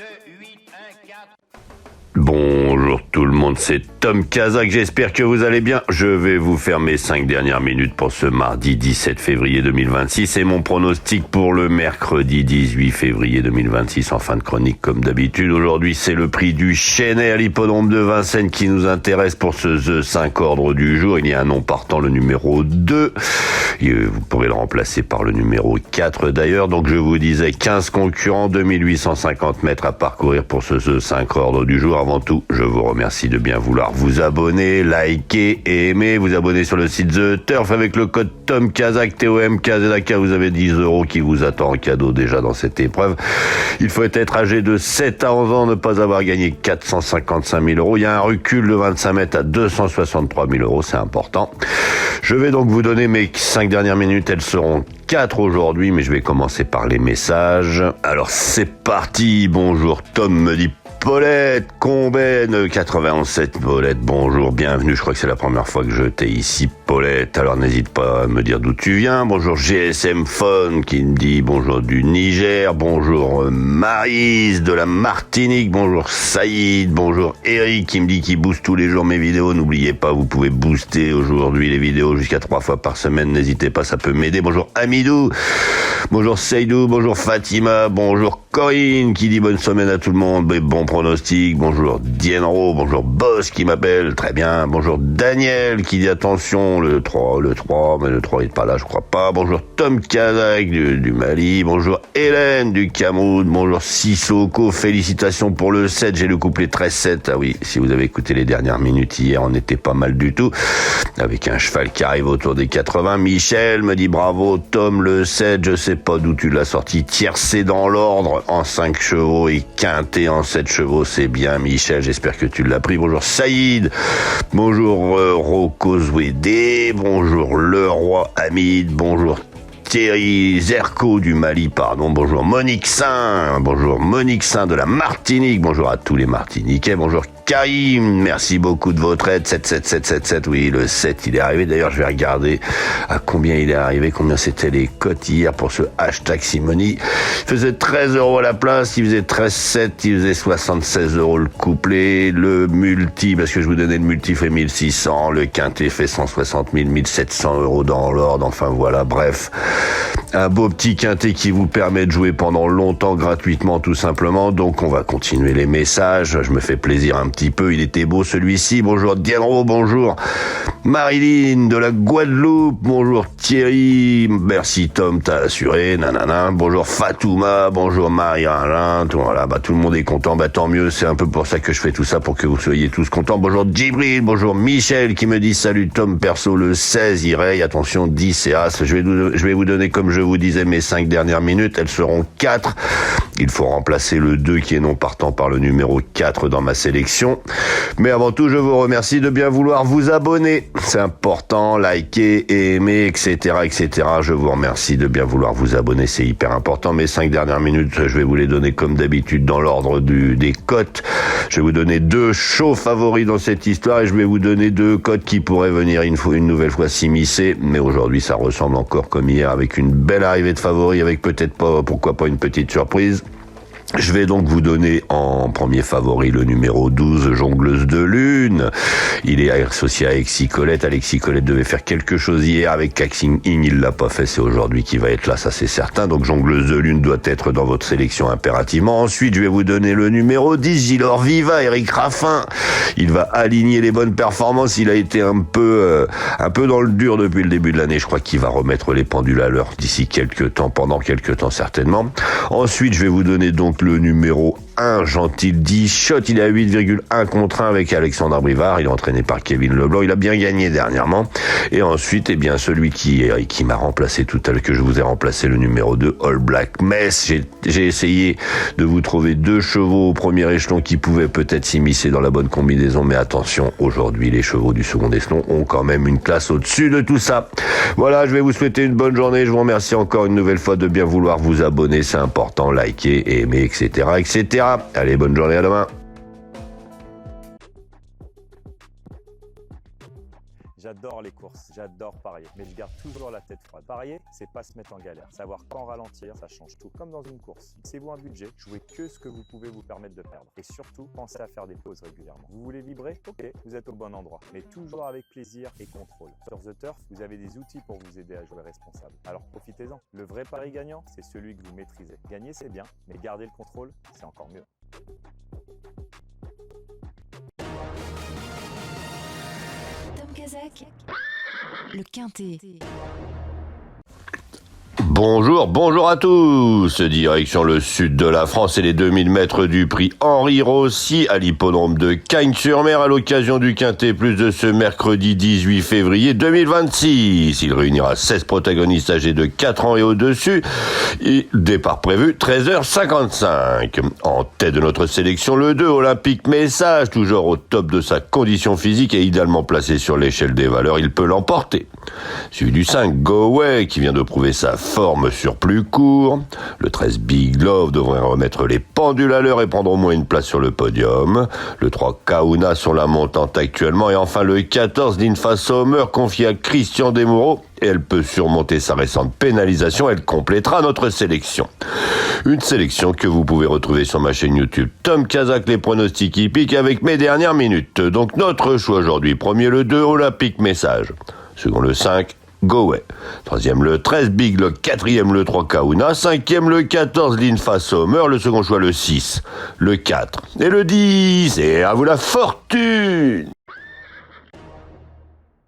2, 8, 1, 4. Bonjour tout le monde, c'est Tom Kazak, j'espère que vous allez bien. Je vais vous faire mes 5 dernières minutes pour ce mardi 17 février 2026 et mon pronostic pour le mercredi 18 février 2026 en fin de chronique comme d'habitude. Aujourd'hui c'est le prix du Chesnay à l'hippodrome de Vincennes qui nous intéresse pour ce The 5 ordre du jour. Il y a un nom partant, le numéro 2. Vous pourrez le remplacer par le numéro 4 d'ailleurs. Donc je vous disais 15 concurrents, 2850 mètres à parcourir pour ce The 5 ordre du jour. Avant tout, je vous remercie de bien vouloir vous abonner, liker et aimer. Vous abonner sur le site The Turf avec le code Tom Kazak, TOMKZAK. Vous avez 10 € qui vous attend en cadeau déjà dans cette épreuve. Il faut être âgé de 7 à 11 ans, ne pas avoir gagné 455 000 €. Il y a un recul de 25 mètres à 263 000 €, c'est important. Je vais donc vous donner mes 5 dernières minutes. Elles seront 4 aujourd'hui, mais je vais commencer par les messages. Alors c'est parti. Bonjour Tom, me dit Paulette, Comben, 91.7, Paulette, bonjour, bienvenue, je crois que c'est la première fois que je t'ai ici, Paulette, alors n'hésite pas à me dire d'où tu viens. Bonjour GSM Phone qui me dit bonjour du Niger, bonjour Maryse de la Martinique, bonjour Saïd, bonjour Eric qui me dit qu'il booste tous les jours mes vidéos, n'oubliez pas, vous pouvez booster aujourd'hui les vidéos jusqu'à 3 fois par semaine, n'hésitez pas, ça peut m'aider. Bonjour Amidou, bonjour Seydou, bonjour Fatima, bonjour Corinne qui dit bonne semaine à tout le monde, bon pronostic, bonjour Dienro, bonjour Boss qui m'appelle, très bien, bonjour Daniel qui dit attention, le 3, mais le 3 il est pas là, je crois pas, bonjour Tom Kazak du Mali, bonjour Hélène du Cameroun, bonjour Sissoko, félicitations pour le 7, j'ai le couplet 13-7, ah oui, si vous avez écouté les dernières minutes hier, on était pas mal du tout, avec un cheval qui arrive autour des 80, Michel me dit bravo Tom, le 7, je sais pas d'où tu l'as sorti, tiercé dans l'ordre, en 5 chevaux et quinté en 7 chevaux, c'est bien Michel, j'espère que tu l'as pris. Bonjour Saïd, bonjour Rocco Zouédé, bonjour Leroy Hamid, bonjour Thierry Zerko du Mali, bonjour Monique Saint de la Martinique, bonjour à tous les Martiniquais, bonjour Karim, merci beaucoup de votre aide, 77777, oui, le 7, il est arrivé, d'ailleurs, je vais regarder à combien il est arrivé, combien c'était les cotes hier pour ce hashtag Simoni. Il faisait 13 € à la place, il faisait 13,7, il faisait 76 € le couplet, le multi, parce que je vous donnais le multi fait 1600, le quintet fait 160 000, 1700 € dans l'ordre, enfin voilà, bref. Un beau petit quintet qui vous permet de jouer pendant longtemps gratuitement tout simplement, donc on va continuer les messages, je me fais plaisir un petit peu, il était beau celui-ci, bonjour Dienro, bonjour Marilyn de la Guadeloupe, bonjour Thierry, merci Tom, t'as assuré, nanana, bonjour Fatouma, bonjour Marie-Alain, voilà, tout le monde est content, tant mieux, c'est un peu pour ça que je fais tout ça, pour que vous soyez tous contents, bonjour Djibril, bonjour Michel qui me dit salut Tom, perso le 16, Ireille, attention 10 et As, je vais vous donner comme je vous disais mes 5 dernières minutes, elles seront 4, il faut remplacer le 2 qui est non partant par le numéro 4 dans ma sélection. Mais avant tout, je vous remercie de bien vouloir vous abonner. C'est important, liker et aimer, etc., etc. Je vous remercie de bien vouloir vous abonner, c'est hyper important. Mes 5 dernières minutes, je vais vous les donner comme d'habitude dans l'ordre des cotes. Je vais vous donner 2 chauds favoris dans cette histoire et je vais vous donner 2 cotes qui pourraient venir une nouvelle fois s'immiscer. Mais aujourd'hui, ça ressemble encore comme hier avec une belle arrivée de favoris, avec peut-être pas, pourquoi pas une petite surprise. Je vais donc vous donner en premier favori le numéro 12, Jongleuse de Lune. Il est associé à Alexis Colette. Alexis Colette devait faire quelque chose hier avec Caxing Ing. Il l'a pas fait. C'est aujourd'hui qu'il va être là. Ça, c'est certain. Donc, Jongleuse de Lune doit être dans votre sélection impérativement. Ensuite, je vais vous donner le numéro 10, Gilor Viva, Eric Raffin. Il va aligner les bonnes performances. Il a été un peu dans le dur depuis le début de l'année. Je crois qu'il va remettre les pendules à l'heure d'ici pendant quelques temps certainement. Ensuite, je vais vous donner donc le numéro 1, Gentil 10 Shot, il est à 8,1 contre 1 avec Alexandre Brivard, il est entraîné par Kevin Leblanc, il a bien gagné dernièrement. Et ensuite, celui qui m'a remplacé tout à l'heure, que je vous ai remplacé, le numéro 2, All Black Mess. J'ai essayé de vous trouver 2 chevaux au premier échelon qui pouvaient peut-être s'immiscer dans la bonne combinaison, mais attention, aujourd'hui, les chevaux du second échelon ont quand même une classe au-dessus de tout ça. Voilà, je vais vous souhaiter une bonne journée, je vous remercie encore une nouvelle fois de bien vouloir vous abonner, c'est important, liker, aimer, etc., etc. Allez, bonne journée, à demain. J'adore. J'adore les courses, j'adore parier, mais je garde toujours la tête froide. Parier, c'est pas se mettre en galère. Savoir quand ralentir, ça change tout. Comme dans une course. Fixez-vous un budget, jouez que ce que vous pouvez vous permettre de perdre. Et surtout, pensez à faire des pauses régulièrement. Vous voulez vibrer? Ok, vous êtes au bon endroit. Mais toujours avec plaisir et contrôle. Sur The Turf, vous avez des outils pour vous aider à jouer responsable. Alors profitez-en. Le vrai pari gagnant, c'est celui que vous maîtrisez. Gagner, c'est bien, mais garder le contrôle, c'est encore mieux. Tom Kazak, le Quintet. Bonjour à tous. Direction le sud de la France et les 2000 mètres du prix Henri Rossi à l'hippodrome de Cagnes-sur-Mer à l'occasion du Quintet Plus de ce mercredi 18 février 2026. Il réunira 16 protagonistes âgés de 4 ans et au-dessus. Et départ prévu 13h55. En tête de notre sélection, le 2 Olympique Message, toujours au top de sa condition physique et idéalement placé sur l'échelle des valeurs, il peut l'emporter. Suivi du 5 Go Away qui vient de prouver sa forme sur plus court. Le 13 Big Love devrait remettre les pendules à l'heure et prendre au moins une place sur le podium. Le 3 Kauna sur la montante actuellement. Et enfin le 14 Linfa Sommer confié à Christian Desmoureaux. Et elle peut surmonter sa récente pénalisation. Elle complétera notre sélection. Une sélection que vous pouvez retrouver sur ma chaîne YouTube Tom Kazak, les pronostics hippiques avec mes dernières minutes. Donc notre choix aujourd'hui. Premier le 2 Olympique Message. Second le 5 Go Away. Troisième le 13 Big Lock. Quatrième le 3 Kauna. Cinquième le 14 Linfa Sommer. Le second choix le 6. Le 4. Et le 10. Et à vous la fortune!